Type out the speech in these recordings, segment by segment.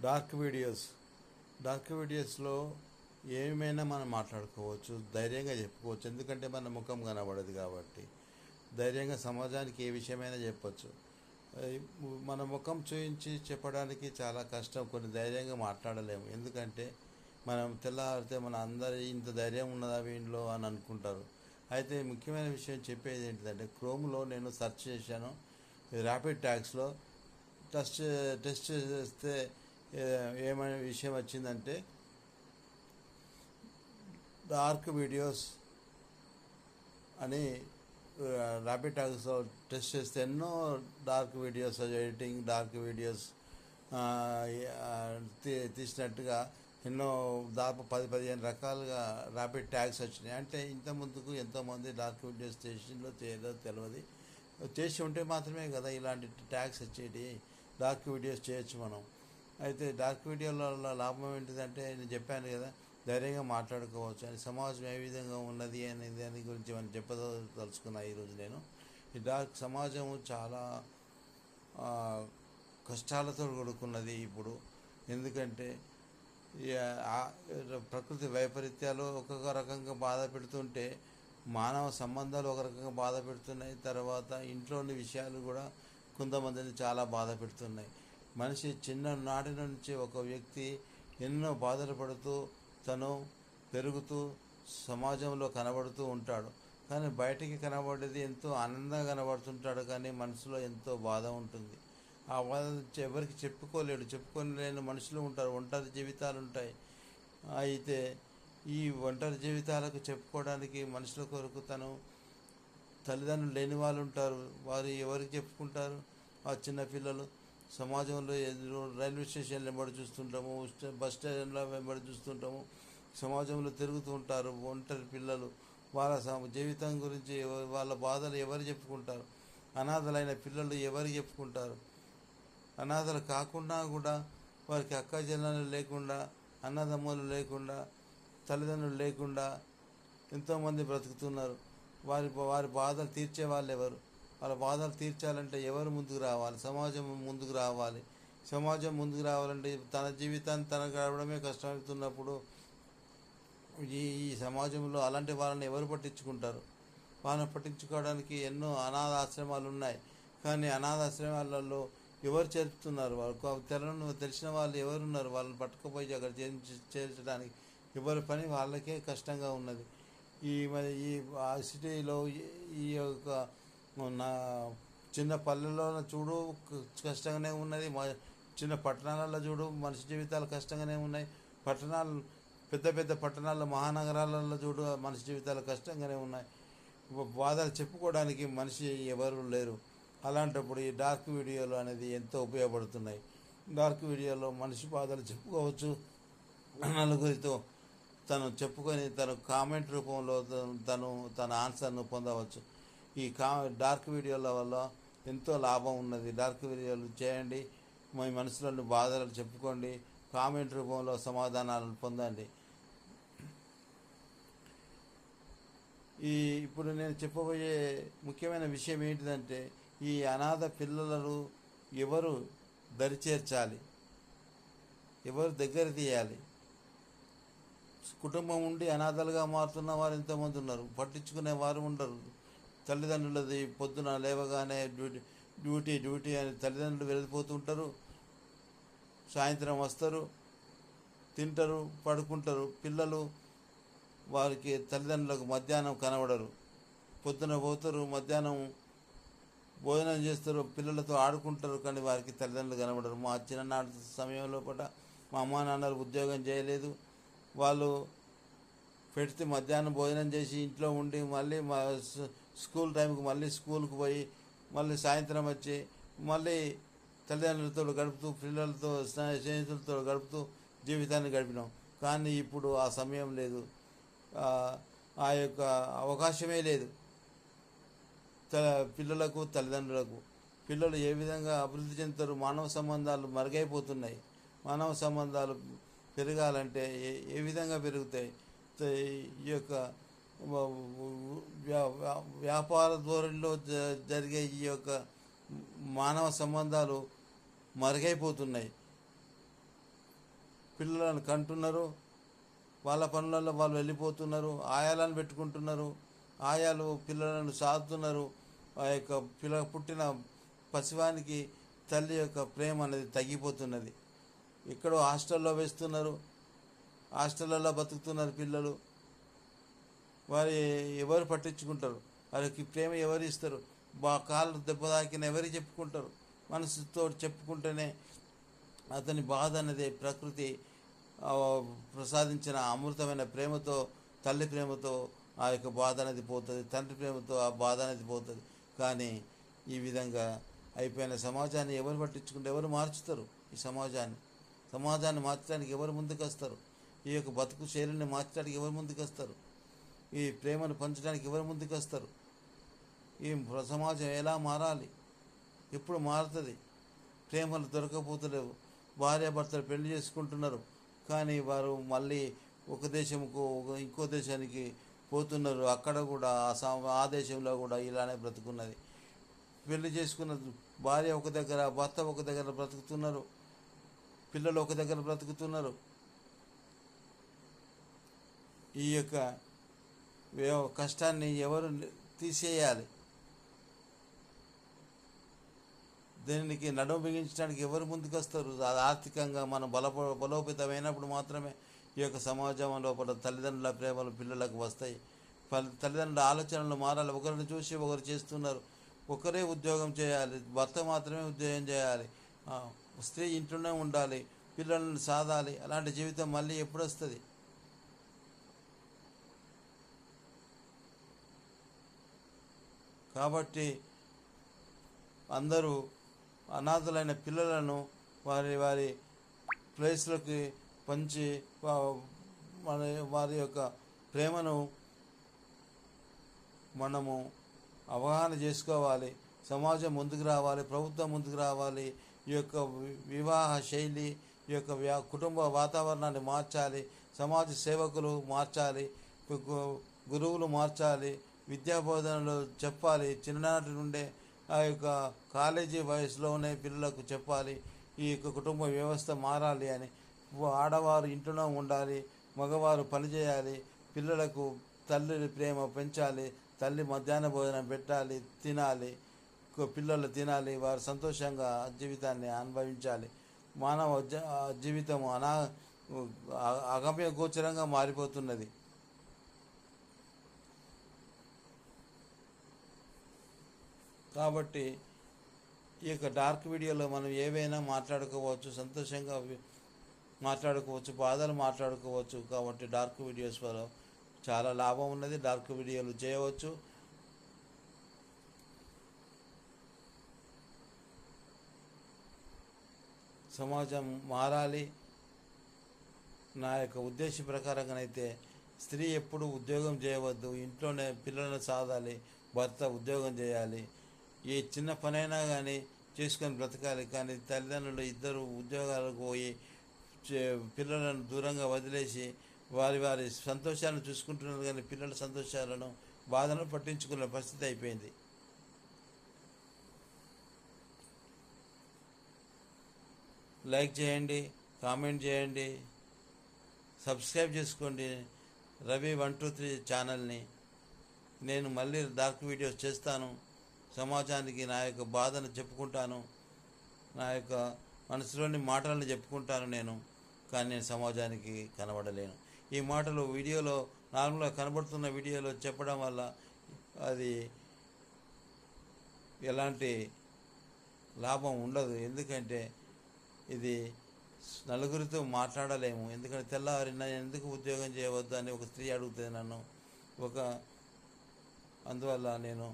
Dark videos dark వీడియోస్లో ఏమైనా మనం మాట్లాడుకోవచ్చు, ధైర్యంగా చెప్పుకోవచ్చు. ఎందుకంటే మన ముఖం కనబడదు కాబట్టి ధైర్యంగా సమాజానికి ఏ విషయమైనా చెప్పచ్చు. మన ముఖం చూపించి చెప్పడానికి చాలా కష్టం, కొన్ని ధైర్యంగా మాట్లాడలేము. ఎందుకంటే మనం తెల్లారితే మన అందరి ఇంత ధైర్యం ఉన్నదా వీళ్ళలో అని అనుకుంటారు. అయితే ముఖ్యమైన విషయం చెప్పేది ఏంటిదంటే, క్రోమ్లో నేను సెర్చ్ చేశాను. ర్యాపిడ్ ట్యాగ్స్లో టెస్ట్ టెస్ట్ చేస్తే ఏమైనా విషయం వచ్చిందంటే, డార్క్ వీడియోస్ అని ర్యాపిడ్ ట్యాగ్స్లో టెస్ట్ చేస్తే ఎన్నో dark videos, editing dark videos తీసినట్టుగా ఎన్నో దాదాపు 10-15 రకాలుగా ర్యాపిడ్ ట్యాగ్స్ వచ్చినాయి. అంటే ఇంత ముందుకు ఎంతోమంది డార్క్ వీడియోస్ చేసిందో చేయదో తెలియదు. చేసి ఉంటే మాత్రమే కదా ఇలాంటి ట్యాగ్స్ వచ్చేటి. డార్క్ వీడియోస్ చేయొచ్చు మనం. అయితే డార్క్ వీడియోల లాభం ఏంటిదంటే, నేను చెప్పాను కదా, ధైర్యంగా మాట్లాడుకోవచ్చు అని. సమాజం ఏ విధంగా ఉన్నది అనే దాని గురించి మనం చెప్పదలుచుకున్నా ఈరోజు నేను. ఈ డార్క్ సమాజం చాలా కష్టాలతో కూడుకున్నది ఇప్పుడు. ఎందుకంటే ప్రకృతి వైపరీత్యాలు ఒక్కొక్క రకంగా బాధ పెడుతుంటే, మానవ సంబంధాలు ఒక రకంగా బాధ పెడుతున్నాయి. తర్వాత ఇంట్లోని విషయాలు కూడా కొంతమందిని చాలా బాధ పెడుతున్నాయి. మనిషి చిన్ననాటి నుంచి ఒక వ్యక్తి ఎన్నో బాధలు పడుతూ తను పెరుగుతూ సమాజంలో కనబడుతూ ఉంటాడు. కానీ బయటికి కనబడేది ఎంతో ఆనందంగా కనబడుతుంటాడు, కానీ మనసులో ఎంతో బాధ ఉంటుంది. ఆ బాధ ఎవరికి చెప్పుకోలేడు. చెప్పుకోలేని మనుషులు ఉంటారు, ఒంటరి జీవితాలు ఉంటాయి. అయితే ఈ ఒంటరి జీవితాలకు చెప్పుకోవడానికి మనుషుల కొరకు తను తల్లిదండ్రులు లేని వాళ్ళు ఉంటారు. వారు ఎవరికి చెప్పుకుంటారు? ఆ చిన్నపిల్లలు సమాజంలో రైల్వే స్టేషన్లు వెంబడి చూస్తుంటాము, బస్ స్టేషన్లో వెంబడి చూస్తుంటాము, సమాజంలో తిరుగుతూ ఉంటారు ఒంటరి పిల్లలు. వాళ్ళ జీవితం గురించి, వాళ్ళ బాధలు ఎవరు చెప్పుకుంటారు? అనాథలైన పిల్లలు ఎవరు చెప్పుకుంటారు? అనాథలు కాకుండా కూడా వారికి అక్క చెల్లెలు లేకుండా, అన్నదమ్ములు లేకుండా, తల్లిదండ్రులు లేకుండా ఎంతోమంది బ్రతుకుతున్నారు. వారి బాధలు తీర్చే వాళ్ళు ఎవరు? వాళ్ళ బాధలు తీర్చాలంటే ఎవరు ముందుకు రావాలి? సమాజం ముందుకు రావాలి. సమాజం ముందుకు రావాలంటే తన జీవితాన్ని తనకు గడవడమే కష్టమవుతున్నప్పుడు ఈ సమాజంలో అలాంటి వాళ్ళని ఎవరు పట్టించుకుంటారు? వాళ్ళని పట్టించుకోవడానికి ఎన్నో అనాథ ఆశ్రమాలు ఉన్నాయి. కానీ అనాథ ఆశ్రమాలలో ఎవరు చేర్చుతున్నారు? వాళ్ళకు తెలిసిన వాళ్ళు ఎవరున్నారు? వాళ్ళని పట్టుకుపోయి అక్కడ చేర్చడానికి ఎవరి పని వాళ్ళకే కష్టంగా ఉన్నది. ఈ సిటీలో ఈ యొక్క చిన్న పల్లెల్లో చూడు కష్టంగానే ఉన్నది. చిన్న పట్టణాలలో చూడు మనిషి జీవితాలు కష్టంగానే ఉన్నాయి. పెద్ద పెద్ద పట్టణాల్లో, మహానగరాలలో చూడు మనిషి జీవితాలు కష్టంగానే ఉన్నాయి. బాధలు చెప్పుకోవడానికి మనిషి ఎవరు లేరు. అలాంటప్పుడు ఈ డార్క్ వీడియోలు అనేది ఎంతో ఉపయోగపడుతున్నాయి. డార్క్ వీడియోలో మనిషి బాధలు చెప్పుకోవచ్చు. నలుగురితో తను చెప్పుకొని తను కామెంట్ రూపంలో తన ఆన్సర్ను పొందవచ్చు. ఈ డార్క్ వీడియోల వల్ల ఎంతో లాభం ఉన్నది. డార్క్ వీడియోలు చేయండి, మీ మనసులోని బాధలు చెప్పుకోండి, కామెంట్ రూపంలో సమాధానాలను పొందండి. ఇప్పుడు నేను చెప్పబోయే ముఖ్యమైన విషయం ఏంటిదంటే, ఈ అనాథ పిల్లలను ఎవరు దరిచేర్చాలి, ఎవరు దగ్గర తీయాలి? కుటుంబం ఉండి అనాథలుగా మారుతున్న వారు ఎంతోమంది ఉన్నారు. పట్టించుకునే వారు ఉండరు. తల్లిదండ్రులది పొద్దున లేవగానే డ్యూటీ అని తల్లిదండ్రులు వెళ్ళిపోతుంటారు. సాయంత్రం వస్తారు, తింటారు, పడుకుంటారు. పిల్లలు వారికి తల్లిదండ్రులకు మధ్యాహ్నం కనబడరు. పొద్దున పోతారు, మధ్యాహ్నం భోజనం చేస్తారు, పిల్లలతో ఆడుకుంటారు, కానీ వారికి తల్లిదండ్రులు కనబడరు. మా చిన్ననాటి సమయంలో పూట మా అమ్మా నాన్నలు ఉద్యోగం చేయలేదు. వాళ్ళు పెడితే మధ్యాహ్నం భోజనం చేసి ఇంట్లో ఉండి మళ్ళీ స్కూల్ టైంకి మళ్ళీ స్కూల్కి పోయి మళ్ళీ సాయంత్రం వచ్చి మళ్ళీ తల్లిదండ్రులతో గడుపుతూ, పిల్లలతో స్నేహితులతో గడుపుతూ జీవితాన్ని గడిపినాం. కానీ ఇప్పుడు ఆ సమయం లేదు, ఆ యొక్క అవకాశమే లేదు పిల్లలకు, తల్లిదండ్రులకు. పిల్లలు ఏ విధంగా అభివృద్ధి చెందుతారు? మానవ సంబంధాలు మరుగైపోతున్నాయి. మానవ సంబంధాలు పెరగాలంటే ఏ విధంగా పెరుగుతాయి? ఈ యొక్క వ్యాపార ధోరణిలో జరిగే ఈ యొక్క మానవ సంబంధాలు మరుగైపోతున్నాయి. పిల్లలను కంటున్నారు, వాళ్ళ పనులలో వాళ్ళు వెళ్ళిపోతున్నారు, ఆయాలను పెట్టుకుంటున్నారు, ఆయాలు పిల్లలను సాదుతున్నారు. ఆ యొక్క పుట్టిన పసివానికి తల్లి యొక్క ప్రేమ అనేది తగ్గిపోతున్నది. ఎక్కడో హాస్టల్లో వేస్తున్నారు, హాస్టళ్ళల్లో బతుకుతున్నారు పిల్లలు. వారి ఎవరు పట్టించుకుంటారు? వారికి ప్రేమ ఎవరు ఇస్తారు? కాళ్ళు దెబ్బ తాకిన ఎవరికి చెప్పుకుంటారు? మనసుతో చెప్పుకుంటేనే అతని బాధ అనేది ప్రకృతి ప్రసాదించిన అమృతమైన ప్రేమతో, తల్లి ప్రేమతో ఆ యొక్క బాధ అనేది పోతుంది, తండ్రి ప్రేమతో ఆ బాధ అనేది పోతుంది. కానీ ఈ విధంగా అయిపోయిన సమాజాన్ని ఎవరు పట్టించుకుంటే ఎవరు మార్చుతారు? ఈ సమాజాన్ని మార్చడానికి ఎవరు ముందుకు వస్తారు? ఈ యొక్క బతుకు శైలిని మార్చడానికి ఎవరు ముందుకు వస్తారు? ఈ ప్రేమను పంచడానికి ఎవరు ముందుకు వస్తారు? ఈ సమాజం ఎలా మారాలి? ఎప్పుడు మారుతుంది? ప్రేమలు దొరకపోతలేవు. భార్యాభర్తలు పెళ్లి చేసుకుంటున్నారు, కానీ వారు మళ్ళీ ఒక దేశంకు ఇంకో దేశానికి పోతున్నారు. అక్కడ కూడా ఆ దేశంలో కూడా ఇలానే బ్రతుకున్నది. పెళ్లి చేసుకున్న భార్య ఒక దగ్గర, భర్త ఒక దగ్గర బ్రతుకుతున్నారు, పిల్లలు ఒక దగ్గర బ్రతుకుతున్నారు. ఈ యొక్క కష్టాన్ని ఎవరు తీసేయాలి? దీనికి నడుము బిగించడానికి ఎవరు ముందుకు వస్తారు? ఆర్థికంగా మనం బలోపేతమైనప్పుడు మాత్రమే ఈ యొక్క సమాజం లోపల తల్లిదండ్రుల ప్రేమలు పిల్లలకు వస్తాయి. తల్లిదండ్రుల ఆలోచనలు మారాలి. ఒకరిని చూసి ఒకరు చేస్తున్నారు. ఒకరే ఉద్యోగం చేయాలి, భర్త మాత్రమే ఉద్యోగం చేయాలి, స్త్రీ ఇంట్లోనే ఉండాలి, పిల్లలను సాదాలి. అలాంటి జీవితం మళ్ళీ ఎప్పుడు వస్తుంది? కాబట్టి అందరూ అనాథలైన పిల్లలను వారి వారి ప్లేస్లోకి పంచి వారి యొక్క ప్రేమను మనము అవగాహన చేసుకోవాలి. సమాజం ముందుకు రావాలి, ప్రభుత్వం ముందుకు రావాలి. ఈ యొక్క వివాహ శైలి, ఈ యొక్క కుటుంబ వాతావరణాన్ని మార్చాలి. సమాజ సేవకులు మార్చాలి, గురువులు మార్చాలి, విద్యాబోధనలు చెప్పాలి. చిన్ననాటి నుండే ఆ యొక్క కాలేజీ వయసులోనే పిల్లలకు చెప్పాలి ఈ యొక్క కుటుంబ వ్యవస్థ మారాలి అని. ఆడవారు ఇంట్లోనే ఉండాలి, మగవారు పనిచేయాలి. పిల్లలకు తల్లి ప్రేమ పెంచాలి, తల్లి మధ్యాహ్న భోజనం పెట్టాలి, తినాలి, పిల్లలు తినాలి, వారు సంతోషంగా జీవితాన్ని అనుభవించాలి. మానవ జీవితం అగమ్య గోచరంగా మారిపోతున్నది. కాబట్టి ఈ యొక్క డార్క్ వీడియోలో మనం ఏవైనా మాట్లాడుకోవచ్చు, సంతోషంగా మాట్లాడుకోవచ్చు, బాధలు మాట్లాడుకోవచ్చు. కాబట్టి డార్క్ వీడియోస్ వల్ల చాలా లాభం ఉన్నది. డార్క్ వీడియోలు చేయవచ్చు. సమాజం మారాలి. నా యొక్క ఉద్దేశ ప్రకారంగానైతే స్త్రీ ఎప్పుడు ఉద్యోగం చేయవద్దు, ఇంట్లోనే పిల్లలను సాదాలి, భర్త ఉద్యోగం చేయాలి. ఏ చిన్న పనైనా కానీ చేసుకొని బ్రతకాలి. కానీ తల్లిదండ్రులు ఇద్దరు ఉద్యోగాలకు పోయి పిల్లలను దూరంగా వదిలేసి వారి వారి సంతోషాలను చూసుకుంటున్నారు, కానీ పిల్లల సంతోషాలను బాధను పట్టించుకునే పరిస్థితి అయిపోయింది. లైక్ చేయండి, కామెంట్ చేయండి, సబ్స్క్రైబ్ చేసుకోండి రవి 123 ఛానల్ని. నేను మళ్ళీ డార్క్ వీడియోస్ చేస్తాను. సమాజానికి నా యొక్క బాధను చెప్పుకుంటాను, నా యొక్క మనసులోని మాటలను చెప్పుకుంటాను నేను. కానీ నేను సమాజానికి కనబడలేను. ఈ మాటలు వీడియోలో నార్మల్గా కనబడుతున్న వీడియోలో చెప్పడం వల్ల అది ఎలాంటి లాభం ఉండదు. ఎందుకంటే ఇది నలుగురితో మాట్లాడలేము. ఎందుకంటే తెల్లవారి ఎందుకు ఉద్యోగం చేయవద్దు అని ఒక స్త్రీ అడుగుతుంది నన్ను. అందువల్ల నేను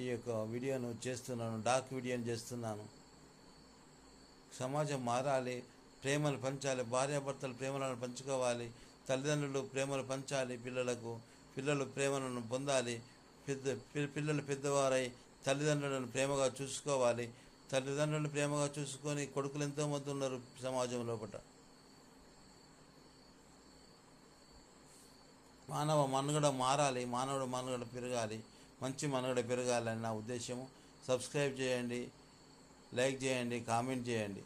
ఈ యొక్క వీడియోను చేస్తున్నాను, డార్క్ వీడియోని చేస్తున్నాను. సమాజం మారాలి, ప్రేమలు పంచాలి, భార్యాభర్తలు ప్రేమలను పంచుకోవాలి, తల్లిదండ్రులు ప్రేమలు పంచాలి పిల్లలకు, పిల్లలు ప్రేమలను పొందాలి. పిల్లలు పెద్దవారై తల్లిదండ్రులను ప్రేమగా చూసుకోవాలి. తల్లిదండ్రులను ప్రేమగా చూసుకొని కొడుకులు ఎంతోమంది ఉన్నారు సమాజం లోపల. మానవ మనుగడ మారాలి, మానవుడు మనుగడ పెరగాలి, మంచి మనుగడ పెరగాలని నా ఉద్దేశము. సబ్స్క్రైబ్ చేయండి, లైక్ చేయండి, కామెంట్ చేయండి.